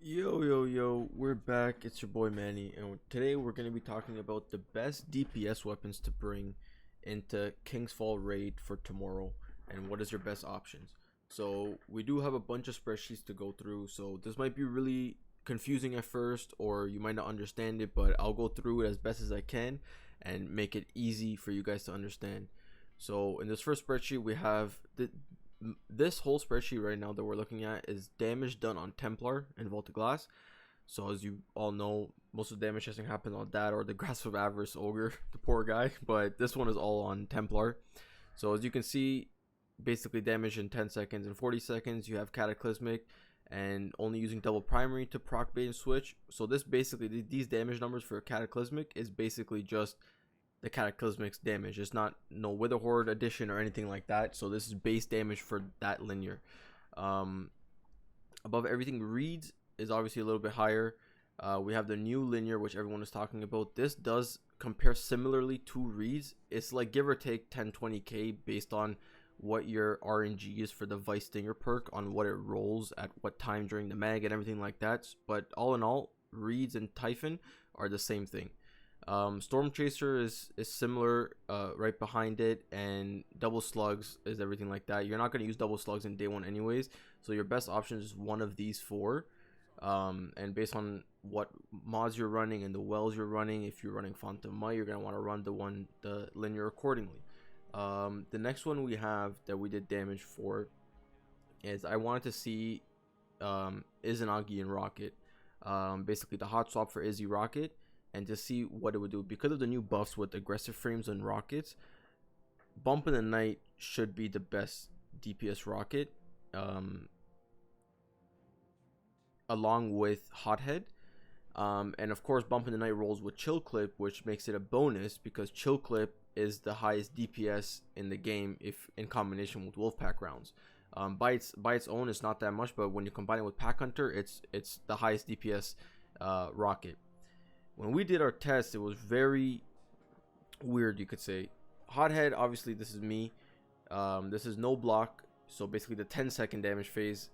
Yo, we're back. It's your boy Manny, and today we're going to be talking about the best DPS weapons to bring into King's Fall Raid for tomorrow, and what is your best options. So, we do have a bunch of spreadsheets to go through, so this might be really confusing at first, or you might not understand it, but I'll go through it as best as I can and make it easy for you guys to understand. So, in this first spreadsheet, we have this whole spreadsheet right now that we're looking at is damage done on Templar and Vault Glass. So as you all know, most of the damage doesn't happen on that or the Grasp of Avarice Ogre, the poor guy, but this one is all on Templar. So as you can see, basically damage in 10 seconds and 40 seconds. You have Cataclysmic and only using double primary to proc bait and switch. So this basically, these damage numbers for Cataclysmic is basically just the Cataclysmic's damage. It's not no Wither Horde addition or anything like that. So this is base damage for that linear. Above everything, reads is obviously a little bit higher. We have the new linear, which everyone is talking about. This does compare similarly to reads. It's like give or take 10-20k based on what your RNG is for the Vice Stinger perk, on what it rolls at what time during the mag and everything like that. But all in all, reads and Typhon are the same thing. Storm Chaser is similar, right behind it, and double slugs is everything like that. You're not going to use double slugs in day one anyways, so your best option is one of these four. And based on what mods you're running and the wells you're running, if you're running Phantom Might, you're going to want to run the linear accordingly. The next one we have that we did damage for is I wanted to see Izanagi and Rocket, basically the hot swap for Izzy Rocket, and to see what it would do. Because of the new buffs with aggressive frames and rockets, Bump in the Night should be the best DPS rocket, along with Hothead. And of course, Bump in the Night rolls with Chill Clip, which makes it a bonus because Chill Clip is the highest DPS in the game if in combination with Wolfpack rounds. By its own, it's not that much, but when you combine it with Pack Hunter, it's the highest DPS rocket. When we did our test, it was very weird, you could say. Hothead, obviously this is me. This is no block, so basically the 10-second damage phase.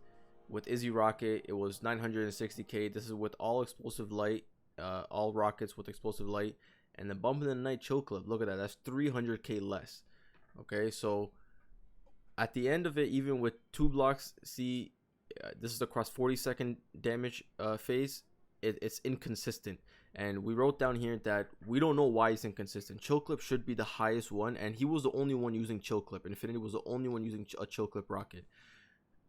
With Izzy Rocket, it was 960k. This is with all explosive light, all rockets with explosive light. And the Bump in the Night Chill Clip, look at that, that's 300k less. Okay, so at the end of it, even with 2 blocks, see, this is across 40-second damage phase. It's inconsistent, and we wrote down here that we don't know why it's inconsistent. Chill Clip should be the highest one, and he was the only one using Chill Clip. Infinity was the only one using a Chill Clip rocket.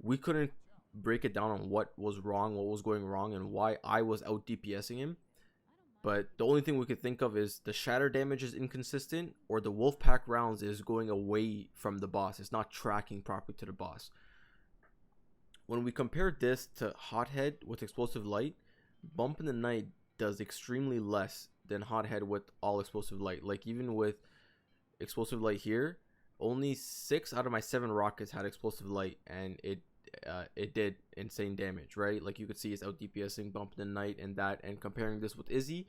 We couldn't break it down on what was wrong, what was going wrong, and why I was out DPSing him. But the only thing we could think of is the shatter damage is inconsistent, or the Wolfpack rounds is going away from the boss. It's not tracking properly to the boss. When we compared this to Hothead with explosive light, Bump in the Night does extremely less than Hothead with all explosive light. Like even with explosive light here, only 6 out of my 7 rockets had explosive light, and it did insane damage, right? Like you could see it's out DPSing Bump in the Night and that. And comparing this with Izzy,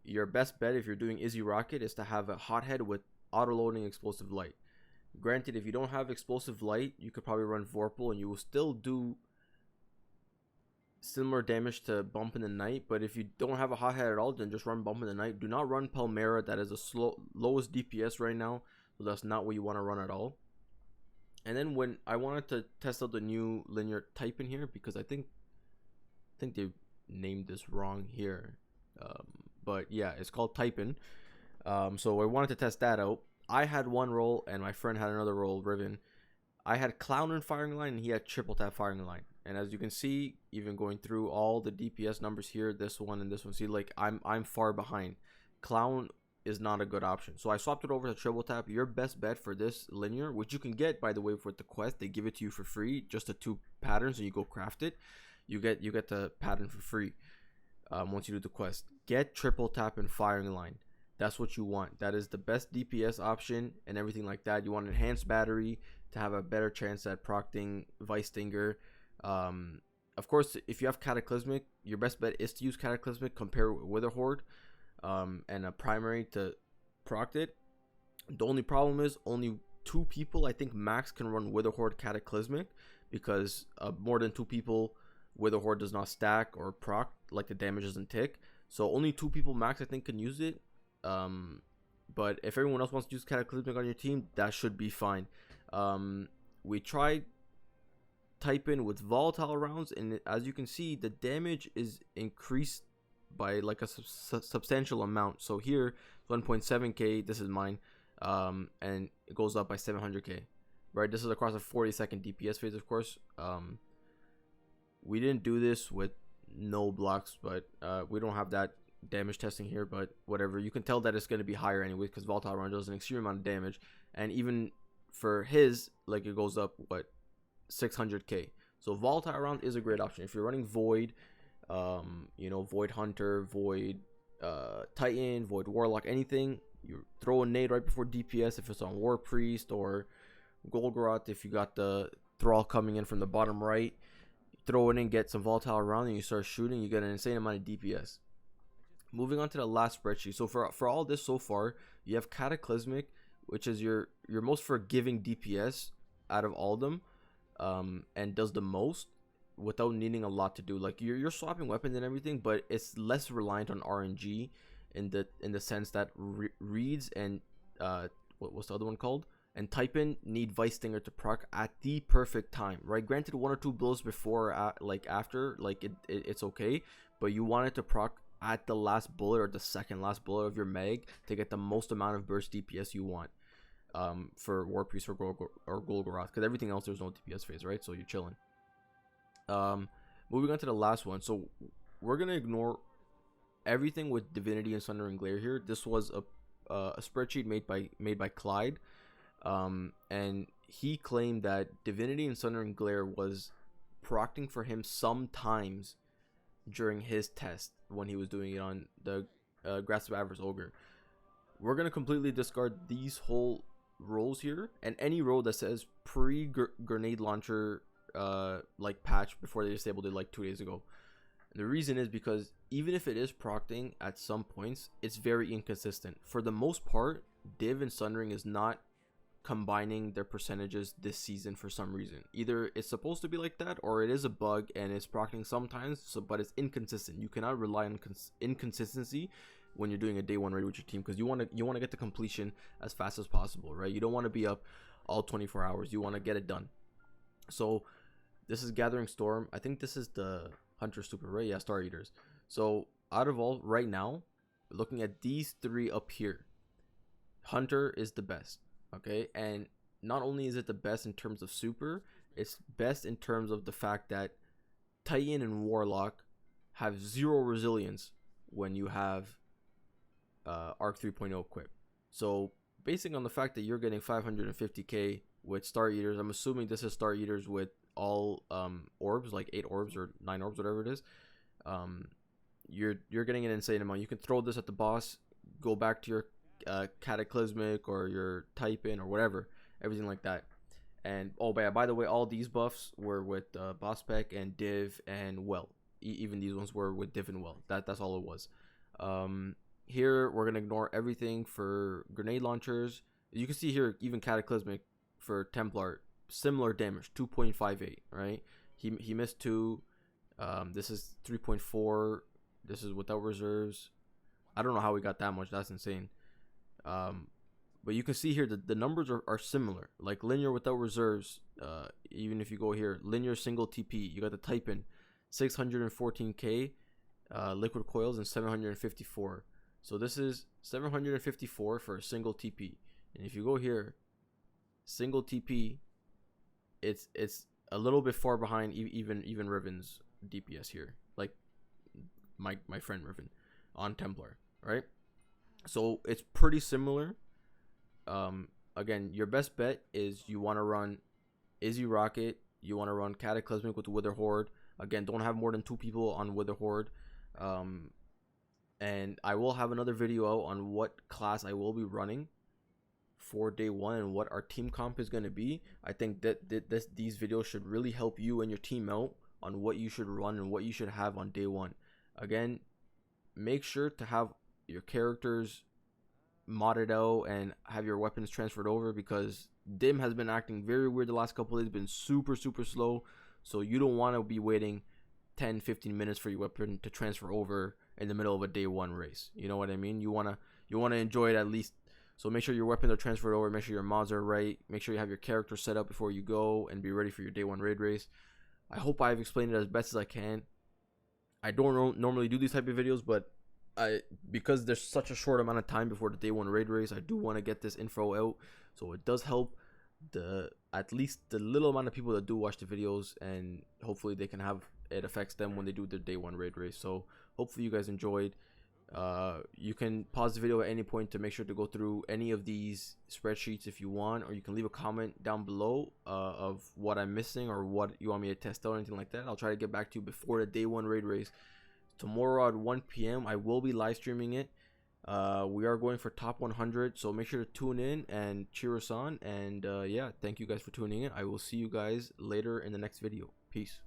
your best bet if you're doing Izzy Rocket is to have a Hothead with auto loading explosive light. Granted, if you don't have explosive light, you could probably run Vorpal and you will still do similar damage to Bump in the Night. But if you don't have a Hothead at all, then just run Bump in the Night. Do not run Palmera. That is the lowest DPS right now, so that's not what you want to run at all. And then when I wanted to test out the new linear type in here, because I think they named this wrong here, but yeah, it's called Typin. So I wanted to test that out. I had one roll and my friend had another roll, Riven. I had Clown and Firing Line, and he had Triple Tap Firing Line. And as you can see, even going through all the DPS numbers here, this one and this one, see, like I'm far behind. Clown is not a good option, so I swapped it over to Triple Tap. Your best bet for this linear, which you can get by the way with the quest, they give it to you for free, just the 2 patterns, and you go craft it. You get the pattern for free once you do the quest. Get Triple Tap and Firing Line. That's what you want. That is the best DPS option and everything like that. You want enhanced battery to have a better chance at procting Vice Stinger. Of course, if you have Cataclysmic, your best bet is to use Cataclysmic, compare with Wither Horde, and a primary to proc it. The only problem is only 2 people, I think max, can run Wither Horde Cataclysmic, because more than 2 people Wither Horde does not stack or proc, like the damage doesn't tick. So only 2 people max, I think, can use it. But if everyone else wants to use Cataclysmic on your team, that should be fine. We tried type in with volatile rounds, and as you can see, the damage is increased by like a substantial amount. So here 1.7k, this is mine, and it goes up by 700k, right? This is across a 40-second DPS phase, of course. We didn't do this with no blocks, but we don't have that damage testing here, but whatever. You can tell that it's going to be higher anyway, because volatile round does an extreme amount of damage, and even for his, like, it goes up what, 600k. So volatile round is a great option if you're running Void, you know, Void Hunter, Void Titan, Void Warlock, anything. You throw a nade right before DPS if it's on Warpriest or Golgoroth. If you got the Thrall coming in from the bottom right, throw it in, get some volatile around, and you start shooting, you get an insane amount of DPS. Moving on to the last spreadsheet. So for all this so far, you have Cataclysmic, which is your most forgiving DPS out of all of them, and does the most without needing a lot to do. Like you're swapping weapons and everything, but it's less reliant on RNG in the sense that reads and what's the other one called, and type in need Vice Stinger to proc at the perfect time, right? Granted, 1 or 2 blows before or like after, like it's okay, but you want it to proc at the last bullet or the second last bullet of your mag to get the most amount of burst DPS you want, for Warpriest or Golgoroth, because everything else there's no DPS phase, right? So you're chilling. Moving on to the last one. So we're gonna ignore everything with Divinity and Sundering Glare here. This was a spreadsheet made by Clyde, and he claimed that Divinity and Sundering Glare was procting for him sometimes during his test when he was doing it on the Grasp of Avarice Ogre. We're gonna completely discard these whole roles here, and any role that says pre-grenade launcher like patch before they disabled it like 2 days ago. And the reason is because even if it is procting at some points, it's very inconsistent. For the most part, Div and Sundering is not combining their percentages this season for some reason. Either it's supposed to be like that, or it is a bug and it's procting sometimes, but it's inconsistent. You cannot rely on inconsistency when you're doing a day 1 raid with your team, because you want to get to completion as fast as possible, right? You don't want to be up all 24 hours. You want to get it done. So this is Gathering Storm. I think this is the Hunter Stupid, right? Yeah, Star Eaters. So out of all right now, looking at these 3 up here, Hunter is the best. Okay, and not only is it the best in terms of super, it's best in terms of the fact that Titan and Warlock have 0 resilience when you have Arc 3.0 equipped. So basing on the fact that you're getting 550k with Star Eaters, I'm assuming this is Star Eaters with all orbs, like 8 orbs or 9 orbs, whatever it is. You're getting an insane amount. You can throw this at the boss, go back to your Cataclysmic or your type in or whatever, everything like that. And oh, by the way, all these buffs were with boss spec and div and well, even these ones were with div and well. That's all it was. Here we're gonna ignore everything for grenade launchers. You can see here even Cataclysmic for Templar, similar damage, 2.58, right? He missed 2. This is 3.4. This is without reserves. I don't know how we got that much. That's insane. But you can see here that the numbers are similar. Like linear without reserves, even if you go here, linear single TP, you got the type in 614k liquid coils and 754. So this is 754 for a single TP. And if you go here, single TP, it's a little bit far behind even Riven's DPS here. Like my friend Riven on Templar, right? So it's pretty similar. Again, your best bet is you want to run IZZY Rocket. You want to run Cataclysmic with Wither Horde. Again, don't have more than 2 people on Wither Horde. And I will have another video out on what class I will be running for day 1 and what our team comp is going to be. I think that these videos should really help you and your team out on what you should run and what you should have on day 1. Again, make sure to have your characters modded out and have your weapons transferred over, because Dim has been acting very weird the last couple of days, been super slow. So you don't want to be waiting 10-15 minutes for your weapon to transfer over in the middle of a day 1 race. You know what I mean? You wanna enjoy it at least. So make sure your weapons are transferred over, make sure your mods are right, make sure you have your character set up before you go, and be ready for your day 1 raid race. I hope I've explained it as best as I can. I don't normally do these type of videos, but because there's such a short amount of time before the day 1 raid race, I do want to get this info out, so it does help at least the little amount of people that do watch the videos, and hopefully they can have it affects them when they do their day 1 raid race. So hopefully you guys enjoyed. You can pause the video at any point to make sure to go through any of these spreadsheets if you want, or you can leave a comment down below of what I'm missing or what you want me to test out or anything like that. I'll try to get back to you before the day 1 raid race. Tomorrow at 1 p.m. I will be live streaming it. We are going for top 100, so make sure to tune in and cheer us on. And yeah, thank you guys for tuning in. I will see you guys later in the next video. Peace.